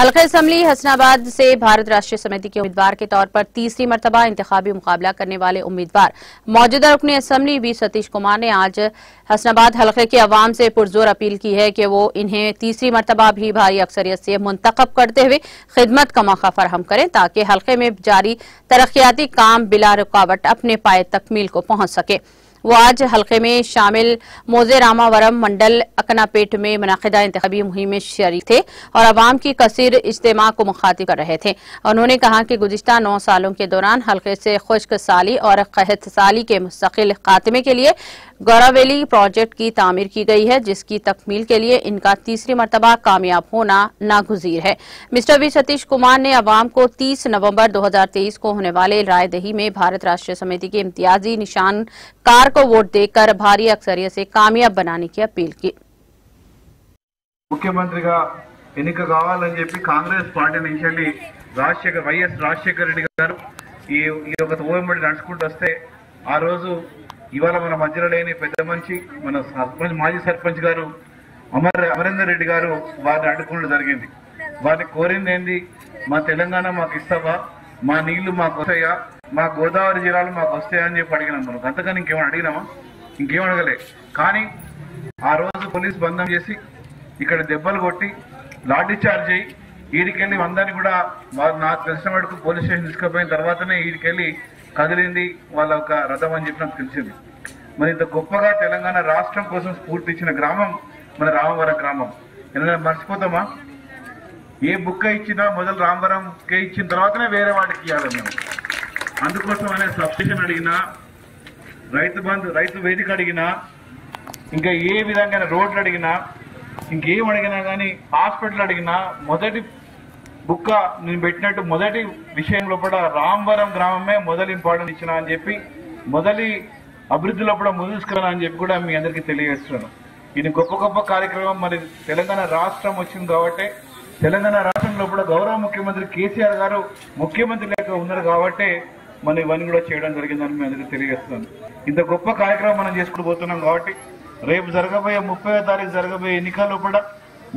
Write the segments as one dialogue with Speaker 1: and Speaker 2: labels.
Speaker 1: हल्का असम्बली हसनाबाद से भारत राष्ट्रीय समिति के उम्मीदवार के तौर पर तीसरी मरतबा इंतखाबी मुकाबला करने वाले उम्मीदवार मौजूदा रुकन असम्बली वी सतीश कुमार ने आज हसनाबाद हल्के के अवाम से पुरजोर अपील की है कि वो इन्हें तीसरी मरतबा भी भारी अक्सरियत से मुंतखब करते हुए खिदमत का मौका फराहम करें ताकि हल्के में जारी तरक्याती काम बिला रुकावट अपने पाए तकमील को पहुंच सके। वो आज हल्के में शामिल मोजे रामावरम मंडल अकनापेट में मुनाकिदा इंतखाबी मुहिम में शरीक थे और अवाम की कसीर इज्तिमा को मुखातिब कर रहे थे। उन्होंने कहा कि गुज़िश्ता 9 सालों के दौरान हल्के से खुश्क साली और कहत साली के मुस्तकिल खात्मे के लिए गौरावेली प्रोजेक्ट की तामीर की गई है, जिसकी तकमील के लिए इनका तीसरी मरतबा कामयाब होना नागुज़ीर है। मिस्टर वी सतीश कुमार ने अवाम को 30 नवंबर 2023 को होने वाले रायदही में भारत राष्ट्रीय समिति के इम्तियाजी निशान कार को वोट देकर भारी अक्सरियत से कामयाब बनाने की अपील की।
Speaker 2: ముఖ్యమంత్రిగా ఎన్నిక కావాలని చెప్పి కాంగ్రెస్ పార్టీ నుంచి వైఎస్ రాజశేఖర రెడ్డి గారు ఈ ఒక ఓఎంబడి నడుచుకుంటూ వస్తే ఆ రోజు ఇవాళ మన మధ్యలో లేని పెద్ద మనిషి మన సర్పంచ్ మాజీ సర్పంచ్ గారు అమరేందర్ రెడ్డి గారు వారిని అడ్డుకోవడం జరిగింది। వారిని కోరింది ఏంది, మా తెలంగాణ మాకు ఇస్తావా, మా నీళ్లు మాకు వస్తాయా, మా గోదావరి జిల్లాలు మాకు వస్తాయా అని చెప్పి అడిగినాం। మనం అంతకని ఇంకేమైనా అడిగినామా? ఇంకేం అడగలే। కానీ ఆ రోజు పోలీసు బంధం చేసి ఇక్కడ దెబ్బలు కొట్టి లాఠీ చార్జ్ అయ్యి ఈడికెళ్ళి అందరినీ కూడా నాకు తెలిసిన వాడికి పోలీస్ స్టేషన్ తీసుకుపోయిన తర్వాతనే ఈడికెళ్ళి కదిలింది వాళ్ళ ఒక రథం అని చెప్పి నాకు తెలిసింది। మరి ఇంత గొప్పగా తెలంగాణ రాష్ట్రం కోసం స్ఫూర్తి ఇచ్చిన గ్రామం మన రామవరం గ్రామం। ఏదైనా మర్చిపోతామా? ఏ బుక్క ఇచ్చినా మొదలు రామవరంకే ఇచ్చిన తర్వాతనే వేరే వాడికి ఇవ్వాలి మేము। అందుకోసమనే సబ్సిడీషన్ అడిగినా, రైతు బంధు, రైతు వేదిక అడిగినా, ఇంకా ఏ విధంగా రోడ్లు అడిగినా, ఇంకేం అడిగినా కానీ, హాస్పిటల్ అడిగినా, మొదటి బుక్క నేను పెట్టినట్టు మొదటి విషయంలో కూడా రామవరం గ్రామమే మొదలు ఇంపార్టెంట్ ఇచ్చిన అని చెప్పి, మొదటి అభివృద్ధిలో కూడా ముందుకురా అని చెప్పి కూడా మీ అందరికీ తెలియజేస్తున్నాను। ఇది గొప్ప గొప్ప కార్యక్రమం। మరి తెలంగాణ రాష్ట్రం వచ్చింది కాబట్టి, తెలంగాణ రాష్ట్రంలో కూడా గౌరవ ముఖ్యమంత్రి కేసీఆర్ గారు ముఖ్యమంత్రి లేక ఉన్నారు కాబట్టి మనం ఇవన్నీ కూడా చేయడం జరిగిందని మీ అందరికీ తెలియజేస్తున్నాను। ఇంత గొప్ప కార్యక్రమం మనం చేసుకుని పోతున్నాం కాబట్టి రేపు జరగబోయే 30వ తారీఖు జరగబోయే ఎన్నికల్లో కూడా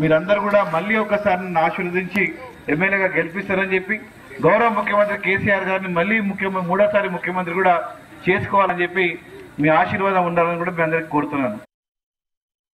Speaker 2: మీరందరూ కూడా మళ్ళీ ఒకసారి నన్ను ఆశీర్వదించి ఎమ్మెల్యేగా గెలిపిస్తారని చెప్పి, గౌరవ ముఖ్యమంత్రి కేసీఆర్ గారిని మళ్ళీ మూడోసారి ముఖ్యమంత్రి కూడా చేసుకోవాలని చెప్పి మీ ఆశీర్వాదం ఉండాలని కూడా మీ అందరికీ కోరుతున్నాను।